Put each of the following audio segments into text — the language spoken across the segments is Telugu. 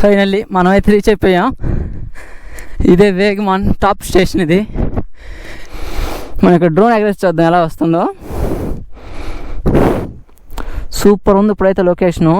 ఫైనల్లీ మనమైతే రీచ్ అయిపోయాం. ఇదే వేగమాన్ టాప్ స్టేషన్. ఇది మనం ఇక్కడ డ్రోన్ ఎగరేసి చూద్దాం ఎలా వస్తుందో. సూపర్ ఉంది ఇప్పుడైతే లొకేషను,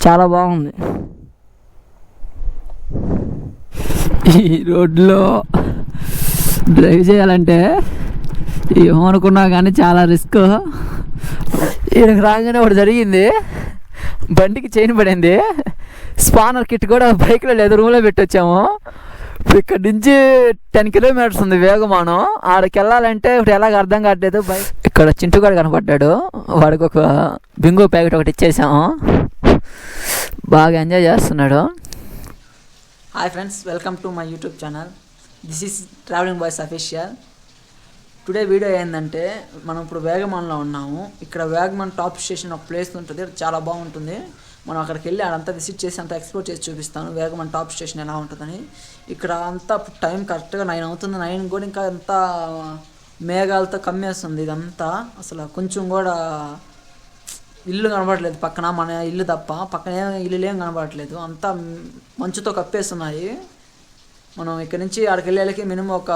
చాలా బాగుంది. ఈ రోడ్లో డ్రైవ్ చేయాలంటే ఏమనుకున్నా కానీ చాలా రిస్క్. ఈయనకు రాగానే ఒకటి జరిగింది, బండికి చైన్ పడింది. స్పానర్ కిట్ కూడా బైక్లో లేదు, రూమ్లో పెట్టొచ్చాము. ఇప్పుడు ఇక్కడ నుంచి 10 కిలోమీటర్స్ ఉంది వేగమానం. ఆడికి వెళ్ళాలంటే ఇప్పుడు ఎలాగ అర్థం కావట్లేదు. బైక్ ఇక్కడ చింటుగాడు కనపడ్డాడు, వాడికి ఒక బింగో ప్యాకెట్ ఒకటి ఇచ్చేసాము. బాగా ఎంజాయ్ చేస్తున్నాడు. Hi friends, welcome to my YouTube channel. This is travelling boys official. Today video ఏంటంటే మనం ఇప్పుడు వేగమాన్లో ఉన్నాము. ఇక్కడ వేగమాన్ టాప్ స్టేషన్ ఒక ప్లేస్ ఉంటుంది, చాలా బాగుంటుంది. మనం అక్కడికి వెళ్ళి అదంతా విజిట్ చేసి అంతా ఎక్స్ప్లోర్ చేసి చూపిస్తాను వేగమాన్ టాప్ స్టేషన్ ఎలా ఉంటుందని. ఇక్కడ అంతా టైం కరెక్ట్గా 9 అవుతుంది. 9 కూడా ఇంకా అంతా మేఘాలతో కమ్మేస్తుంది. ఇదంతా అసలు కొంచెం కూడా ఇల్లు కనబడట్లేదు పక్కన, మన ఇల్లు తప్ప పక్కన ఇల్లు ఏం కనబడట్లేదు, అంతా మంచుతో కప్పేస్తున్నాయి. మనం ఇక్కడ నుంచి అక్కడికి వెళ్ళేళ్ళకి మినిమం ఒక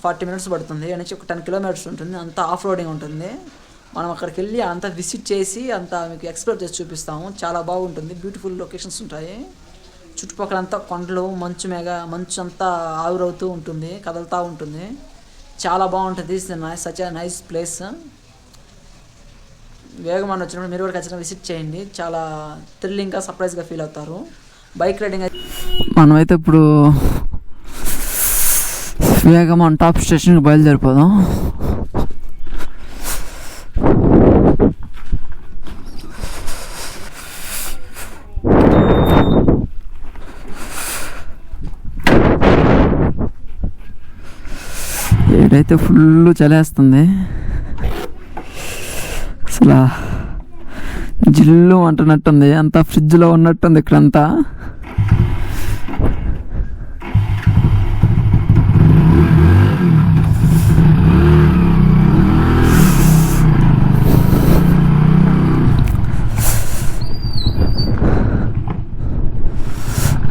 40 మినిట్స్ పడుతుంది. అక్కడి నుంచి ఒక 10 కిలోమీటర్స్ ఉంటుంది. అంతా ఆఫ్ రోడింగ్ ఉంటుంది. మనం అక్కడికి వెళ్ళి అంతా విజిట్ చేసి అంతా మీకు ఎక్స్ప్లోర్ చేసి చూపిస్తాము. చాలా బాగుంటుంది, బ్యూటిఫుల్ లొకేషన్స్ ఉంటాయి. చుట్టుపక్కల అంతా కొండలు, మంచు అంతా ఆవిరవుతూ ఉంటుంది, కదులుతూ ఉంటుంది. చాలా బాగుంటుంది. Such a nice place. Vagamon వచ్చినప్పుడు మీరు కూడా ఖచ్చితంగా విజిట్ చేయండి. చాలా థ్రిల్లింగ్గా, సర్ప్రైజ్గా ఫీల్ అవుతారు. బైక్ రైడింగ్ మనమైతే ఇప్పుడు వేగమాన్ టాప్ స్టేషన్కి బయలుదేరిపోదాం. ఏడైతే ఫుల్ చలేస్తుంది, అసలు జిల్లు అంటున్నట్టుంది, అంతా ఫ్రిడ్జ్లో ఉన్నట్టుంది ఇక్కడంతా.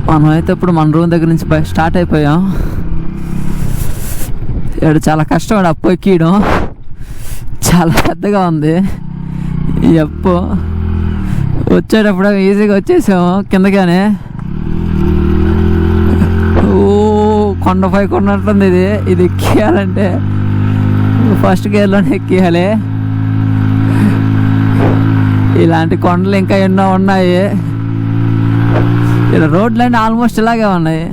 మనమైతే ఇప్పుడు మన రూమ్ దగ్గర నుంచి స్టార్ట్ అయిపోయాం. ఇక్కడ చాలా కష్టం అప్పు ఎక్కడం, చాలా పెద్దగా ఉంది ఈ అప్పు. వచ్చేటప్పుడు ఈజీగా వచ్చేసాము కిందగానే. కొండపై కొన్నట్టుంది ఇది ఎక్కియాలంటే ఫస్ట్ గేర్లోనే ఎక్కియాలి. ఇలాంటి కొండలు ఇంకా ఎన్నో ఉన్నాయి. ఇలా రోడ్లన్నీ ఆల్మోస్ట్ ఇలాగే ఉన్నాయి.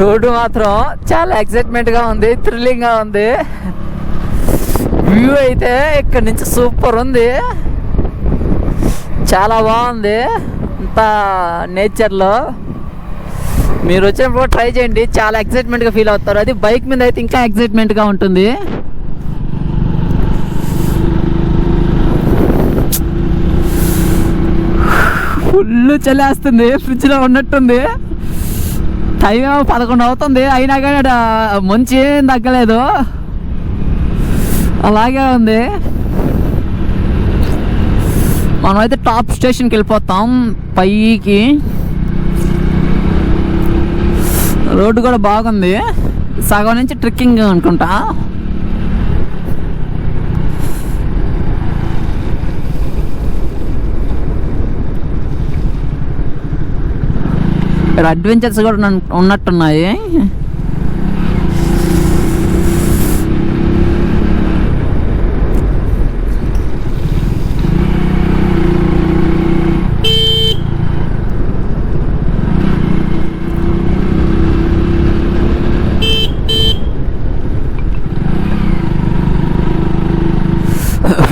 రోడ్డు మాత్రం చాలా ఎక్సైట్మెంట్గా ఉంది, థ్రిల్లింగ్గా ఉంది. వ్యూ అయితే ఇక్కడ నుంచి సూపర్ ఉంది, చాలా బాగుంది. అంతా నేచర్లో మీరు వచ్చినప్పుడు ట్రై చేయండి, చాలా ఎక్సైట్మెంట్గా ఫీల్ అవుతారు. అది బైక్ మీద అయితే ఇంకా ఎక్సైట్మెంట్గా ఉంటుంది. ఫుల్ చలేస్తుంది, ఫ్రిడ్జ్లో ఉన్నట్టుంది. టైం 11 అవుతుంది, అయినా కానీ మంచి ఏం తగ్గలేదు, అలాగే ఉంది. మనమైతే టాప్ స్టేషన్కి వెళ్ళిపోతాం పైకి. రోడ్డు కూడా బాగుంది, సగం నుంచి ట్రెక్కింగ్ అనుకుంటా. ఇక్కడ అడ్వెంచర్స్ కూడా ఉన్నట్టున్నాయి.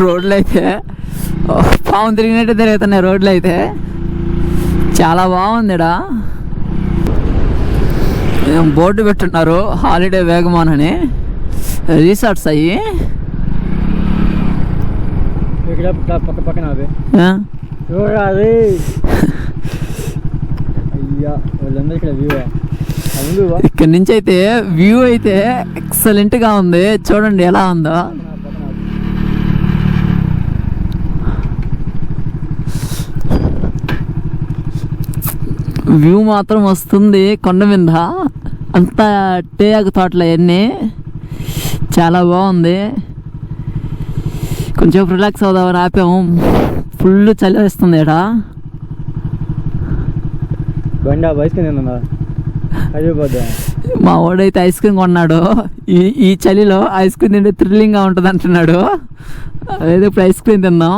రోడ్లు అయితే పాము తిరిగినట్టు తిరుగుతున్నాయి. రోడ్లు అయితే చాలా బాగుంది. ఇక్కడ బోర్డు పెట్టున్నారు, హాలిడే వేగమాన్ అని. రిసార్ట్స్ అయ్యి ఇక్కడ నుంచి అయితే వ్యూ అయితే ఎక్సలెంట్గా ఉంది. చూడండి ఎలా ఉందో. వ్యూ మాత్రం వస్తుంది కొండ మీద, అంతా టేకు తోటలు అవన్నీ చాలా బాగుంది. కొంచెం రిలాక్స్ అవుదామని ఆపాము, ఫుల్ చలి వేస్తుంది ఇక్కడ. మా వాడైతే ఐస్ క్రీమ్ కొన్నాడు, ఈ చలిలో ఐస్ క్రీమ్ తింటే థ్రిల్లింగ్గా ఉంటుంది అంటున్నాడు. అదైతే ఇప్పుడు ఐస్ క్రీమ్ తిందాం.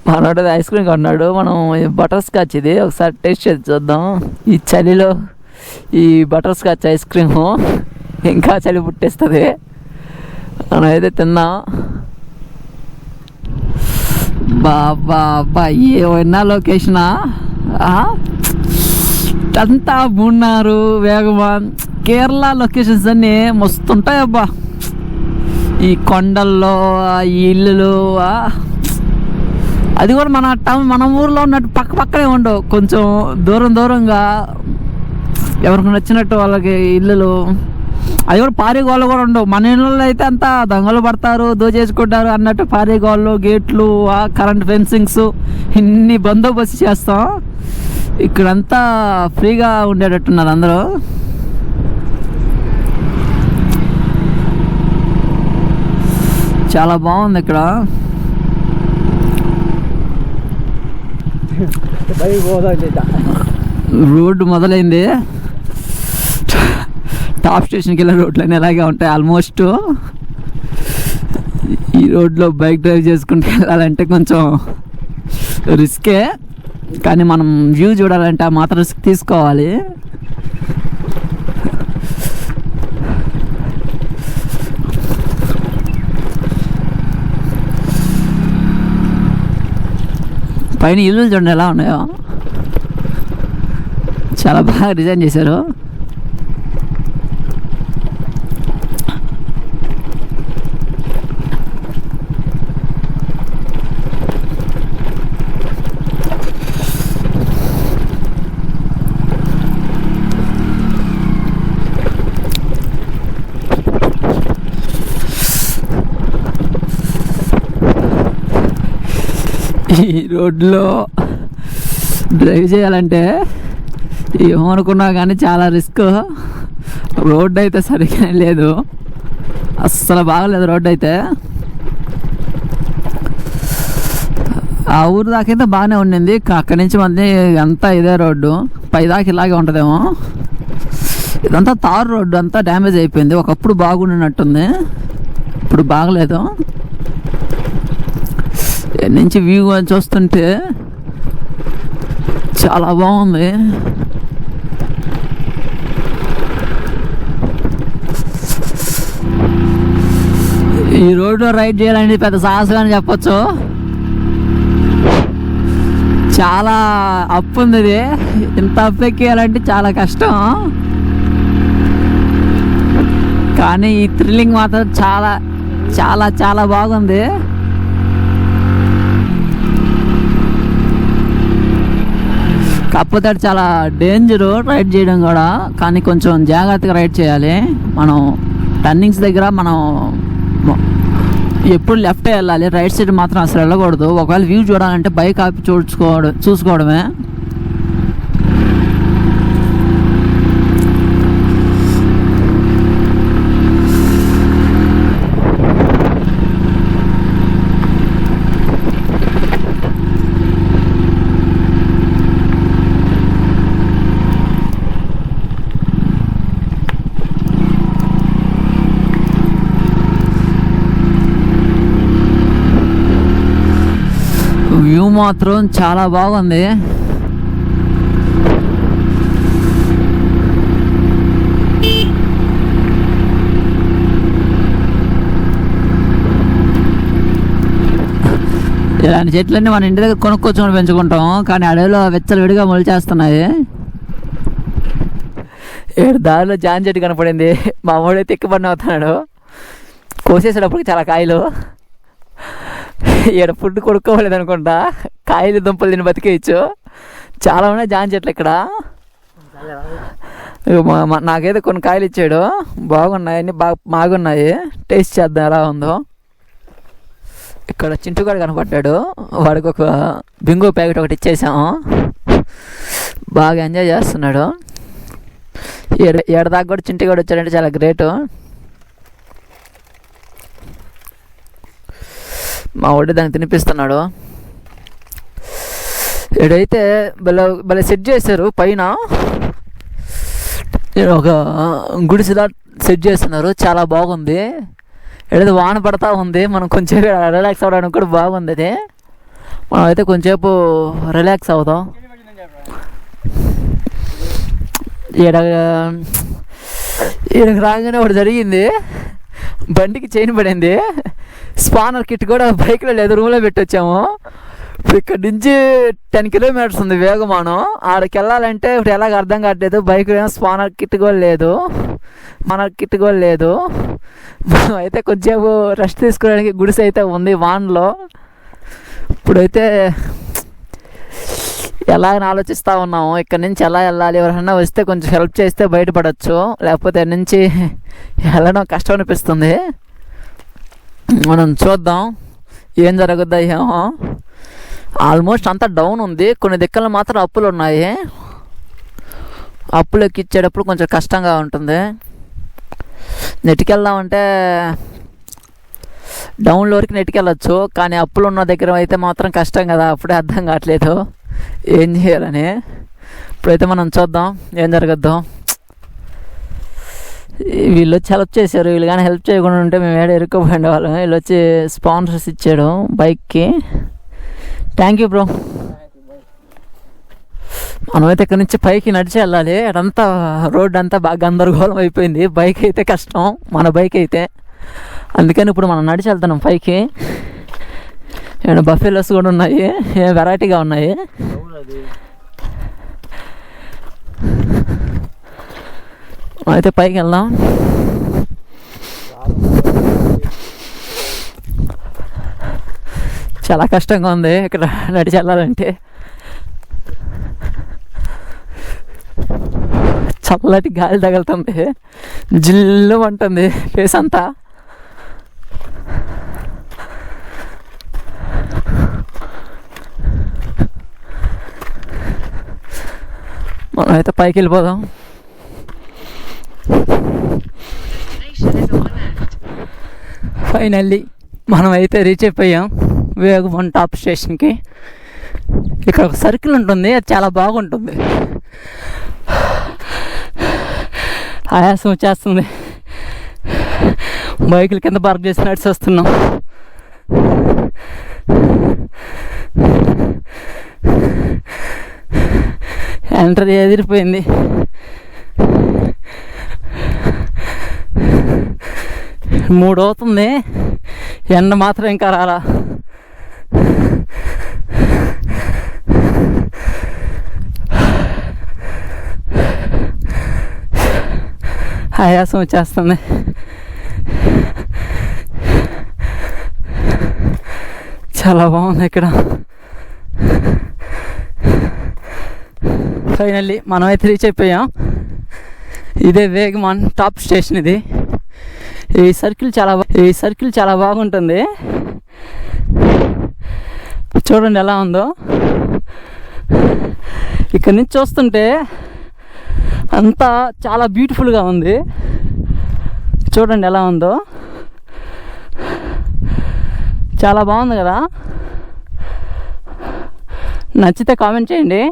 మనోడు ఐస్ క్రీమ్ కొన్నాడు, మనం బటర్ స్కాచ్ ఇది ఒకసారి టేస్ట్ చేసి చూద్దాం. ఈ చలిలో ఈ బటర్ స్కాచ్ ఐస్ క్రీము ఇంకా చలి పుట్టేస్తుంది. మనం అయితే తిందాం. బాబా ఏమన్నా లొకేషనా, అంతా మున్నారు వేగమాన్ కేరళ లొకేషన్స్ అన్నీ మస్తుంటాయి అబ్బా. ఈ కొండల్లో ఈ ఇల్లులు, అది కూడా మన ఊర్లో ఉన్నట్టు పక్కనే ఉండవు, కొంచెం దూరంగా ఎవరికి నచ్చినట్టు వాళ్ళకి ఇల్లులు. అది కూడా పారీగోళ్ళు కూడా ఉండవు. మన ఇళ్ళలో అయితే అంతా దొంగలు పడతారు, దోచేసుకుంటారు అన్నట్టు పారీగోళ్ళు, గేట్లు, కరెంట్ ఫెన్సింగ్స్ ఇన్ని బందోబస్తు చేస్తాం. ఇక్కడంతా ఫ్రీగా ఉండేటట్టున్నారు అందరూ. చాలా బాగుంది ఇక్కడ. రోడ్డు మొదలైంది, టాప్ స్టేషన్కి వెళ్ళే రోడ్లన్నీ అలాగే ఉంటాయి ఆల్మోస్ట్. ఈ రోడ్లో బైక్ డ్రైవ్ చేసుకుంటూ వెళ్ళాలంటే కొంచెం రిస్కే, కానీ మనం వ్యూ చూడాలంటే ఆ మాత్రం రిస్క్ తీసుకోవాలి. పైన ఇల్లులు చూడండి ఎలా ఉన్నాయో, చాలా బాగా డిజైన్ చేశారు. ఈ రోడ్లో డ్రైవ్ చేయాలంటే ఏమనుకున్నా కానీ చాలా రిస్క్. రోడ్డు అయితే సరిగ్గా లేదు, అస్సలు బాగలేదు రోడ్డు అయితే. ఆ ఊరు దాకైతే బాగానే ఉండింది, అక్కడి నుంచి మళ్ళీ అంతా ఇదే రోడ్డు, పైదాకా ఇలాగే ఉంటుందేమో. ఇదంతా తారు రోడ్డు, అంతా డ్యామేజ్ అయిపోయింది. ఒకప్పుడు బాగుండినట్టుంది, ఇప్పుడు బాగలేదు. నుంచి వ్యూ చూస్తుంటే చాలా బాగుంది. ఈ రోడ్లో రైడ్ చేయాలంటే పెద్ద సాహసం అని చెప్పచ్చు. చాలా అప్పు ఉంది ఇది, ఇంత అప్పు ఎక్కేయాలంటే చాలా కష్టం. కానీ ఈ థ్రిల్లింగ్ మాత్రం చాలా చాలా చాలా బాగుంది. కాకపోతే అది చాలా డేంజరు రైడ్ చేయడం కూడా, కానీ కొంచెం జాగ్రత్తగా రైడ్ చేయాలి. మనం టర్నింగ్స్ దగ్గర మనం ఎప్పుడు లెఫ్ట్ వెళ్ళాలి, రైట్ సైడ్ మాత్రం అసలు వెళ్ళకూడదు. ఒకవేళ వ్యూ చూడాలంటే బైక్ ఆపి చూసుకోవడమే. వ్యూ మాత్రం చాలా బాగుంది. ఇలాంటి చెట్లన్నీ మన ఇంటి దగ్గర కొనుక్కొచ్చుకొని పెంచుకుంటాం, కానీ అడవిలో విచ్చలవిడిగా మొలిచేస్తున్నాయి. ఏడు దారిలో జాన్ చెట్టు కనపడింది, మా వాడైతే ఎక్కిపడిన అవుతున్నాడు. కోసేసేటప్పటికి చాలా కాయలు. ఇక్కడ ఫుడ్ కొనుక్కోలేదు అనుకుంటా, కాయలు దుంపలు తిని బతికేయచ్చు. చాలా ఉన్నాయి జాన్ చెట్లు ఇక్కడ. నాకైతే కొన్ని కాయలు ఇచ్చాడు, బాగున్నాయి, అన్నీ బాగున్నాయి. టేస్ట్ చేద్దాం ఎలా ఉందో. ఇక్కడ చింటుగాడు కనపడ్డాడు, వాడికి ఒక బింగో ప్యాకెట్ ఒకటి ఇచ్చేసాము. బాగా ఎంజాయ్ చేస్తున్నాడు. ఏడదాకా కూడా చింటుగాడు వచ్చాడంటే చాలా గ్రేటు. మా వాడు దాన్ని తినిపిస్తున్నాడు. ఏడైతే భలే సెట్ చేశారు. పైన ఒక గుడిసెలా సెట్ చేస్తున్నారు, చాలా బాగుంది. ఏదైతే వాన పడతా ఉంది, మనం కొంచెం రిలాక్స్ అవ్వడానికి కూడా బాగుంది. అది మనం అయితే కొంచెంసేపు రిలాక్స్ అవుతాం. ఈడకి రాగానే ఒకటి జరిగింది, బండికి చైన్ పడింది. స్పానర్ కిట్ కూడా బైక్లో లేదు, రూమ్లో పెట్టొచ్చాము. ఇప్పుడు ఇక్కడ నుంచి 10 కిలోమీటర్స్ ఉంది వేగమానం. ఆడికి వెళ్ళాలంటే ఇప్పుడు ఎలాగ అర్థం కావట్లేదు. బైక్ స్పానర్ కిట్ కూడా లేదు. మనం అయితే కొంచెంసేపు రెస్ట్ తీసుకోవడానికి గుడిసె అయితే ఉంది వాన్లో. ఇప్పుడైతే ఎలాగని ఆలోచిస్తూ ఉన్నాము, ఇక్కడ నుంచి ఎలా వెళ్ళాలి. ఎవరైనా వస్తే కొంచెం హెల్ప్ చేస్తే బయటపడవచ్చు, లేకపోతే నుంచి వెళ్ళడం కష్టం అనిపిస్తుంది. మనం చూద్దాం ఏం జరుగుద్దా ఏమో. ఆల్మోస్ట్ అంతా డౌన్ ఉంది, కొన్ని దిక్కలు మాత్రం అప్పులు ఉన్నాయి. అప్పులు ఎక్కిచ్చేటప్పుడు కొంచెం కష్టంగా ఉంటుంది. నెట్టుకెళ్దామంటే డౌన్లో వరకు నెట్టుకెళ్ళచ్చు, కానీ అప్పులు ఉన్న దగ్గర అయితే మాత్రం కష్టం కదా. అప్పుడే అర్థం కావట్లేదు ఏం చేయాలని. ఇప్పుడైతే మనం చూద్దాం ఏం జరగద్దాం. వీళ్ళు వచ్చి హెల్ప్ చేశారు. వీళ్ళు కానీ హెల్ప్ చేయకుండా ఉంటే మేము ఏడ ఇరుక్కుపోయిన వాళ్ళం. వీళ్ళు వచ్చి స్పాన్సర్స్ ఇచ్చాడు బైక్కి. Thank you bro. మనమైతే ఇక్కడ నుంచి పైకి నడిచి వెళ్ళాలి. అదంతా రోడ్ అంతా బాగా గందరగోళం అయిపోయింది. బైక్ అయితే కష్టం, మన బైక్ అయితే. అందుకని ఇప్పుడు మనం నడిచి వెళ్తున్నాం పైకి. ఏమైనా బఫెలోస్ కూడా ఉన్నాయి, వెరైటీగా ఉన్నాయి. అయితే పైకి వెళ్దాం. చాలా కష్టంగా ఉంది ఇక్కడ నడిచి వెళ్ళాలంటే. చల్లటి గాలి తగులుతుంది, జిల్లు అంటుంది ఫేస్ అంతా. మనం అయితే పైకి వెళ్ళిపోదాం. ఫైనల్లీ మనం అయితే రీచ్ అయిపోయాం వేగం టాప్ స్టేషన్కి. ఇక్కడ ఒక సర్కిల్ ఉంటుంది, అది చాలా బాగుంటుంది. ఆయాసం వచ్చేస్తుంది. బైకులు కింద పార్క్ చేసి నడిచి వస్తున్నాం. ఎంట్రీ ఎదిరిపోయింది. మూడు అవుతుంది, ఎండ మాత్రం ఇంకా రాలా. ఆయాసం వచ్చేస్తుంది. చాలా బాగుంది ఇక్కడ. ఫైనల్లీ మనమైతే రీచ్ అయిపోయాం. ఇదే వేగమాన్ టాప్ స్టేషన్. ఇది ఈ సర్కిల్ చాలా బాగుంటుంది. చూడండి ఎలా ఉందో. ఇక్కడ నుంచి చూస్తుంటే అంతా చాలా బ్యూటిఫుల్గా ఉంది. చూడండి ఎలా ఉందో, చాలా బాగుంది కదా. నచ్చితే కామెంట్ చేయండి.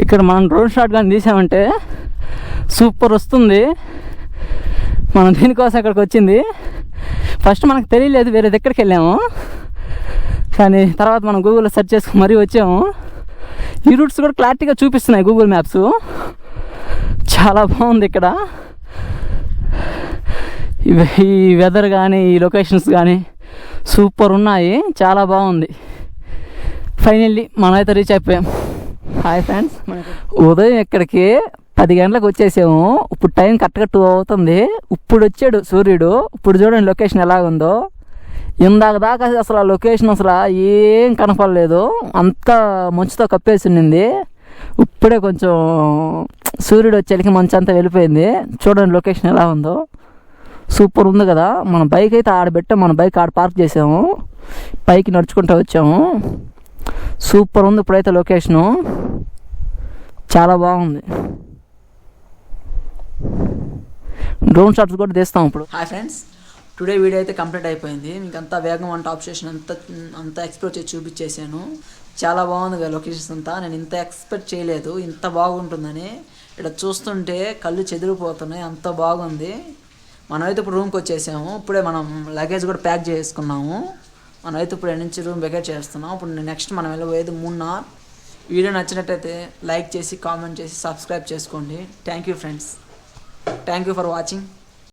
ఇక్కడ మనం డ్రోన్ షాట్ కానీ తీసామంటే సూపర్ వస్తుంది. మనం దీనికోసం ఇక్కడికి వచ్చింది. ఫస్ట్ మనకు తెలియలేదు, వేరే దగ్గరికి వెళ్ళాము. కానీ తర్వాత మనం గూగుల్లో సెర్చ్ చేసుకుని మరీ వచ్చాము. ఈ రూట్స్ కూడా క్లారిటీగా చూపిస్తున్నాయి గూగుల్ మ్యాప్స్. చాలా బాగుంది ఇక్కడ. ఈ వెదర్ కానీ ఈ లొకేషన్స్ కానీ సూపర్ ఉన్నాయి, చాలా బాగుంది. ఫైనల్లీ మనమైతే రీచ్ అయిపోయాం. హాయ్ ఫ్రెండ్స్, ఉదయం ఇక్కడికి 10 గంటలకు వచ్చేసాము. ఇప్పుడు టైం కరెక్ట్గా 2 అవుతుంది. ఇప్పుడు వచ్చాడు సూర్యుడు. ఇప్పుడు చూడండి లొకేషన్ ఎలాగుందో. ఇందాక దాకా అసలు ఆ లొకేషన్ అసలు ఏం కనపడలేదు, అంతా మంచుతో కప్పేసి ఉండింది. ఇప్పుడే కొంచెం సూర్యుడు వచ్చేకి మంచు అంతా వెళ్ళిపోయింది. చూడండి లొకేషన్ ఎలా ఉందో, సూపర్ ఉంది కదా. మన బైక్ అయితే ఆడబెట్టాం, మన బైక్ ఆడ పార్క్ చేసాము, పైకి నడుచుకుంటూ వచ్చాము. సూపర్ ఉంది ఇప్పుడైతే లొకేషను, చాలా బాగుంది. డ్రోన్ షాట్స్ కూడా తీస్తాం ఇప్పుడు. హాయ్ ఫ్రెండ్స్, టుడే వీడియో అయితే కంప్లీట్ అయిపోయింది. మీకు అంతా వేగం వంట టాప్ స్టేషన్ అంతా ఎక్స్ప్లోర్ చేసి చూపించేసాను. చాలా బాగుంది కదా లొకేషన్స్ అంతా. నేను ఇంత ఎక్స్పెక్ట్ చేయలేదు ఇంత బాగుంటుందని. ఇక్కడ చూస్తుంటే కళ్ళు చెదిరిపోతున్నాయి, అంత బాగుంది. మనమైతే ఇప్పుడు రూమ్కి వచ్చేసాము. ఇప్పుడే మనం లగేజ్ కూడా ప్యాక్ చేసుకున్నాము. మనమైతే ఇప్పుడు నుంచి రూమ్ వెకేట్ చేస్తున్నాం. ఇప్పుడు నెక్స్ట్ మనం వెళ్ళబోయేది మున్నార్. వీడియో నచ్చినట్టయితే లైక్ చేసి, కామెంట్ చేసి, సబ్స్క్రైబ్ చేసుకోండి. Thank you friends, thank you for watching.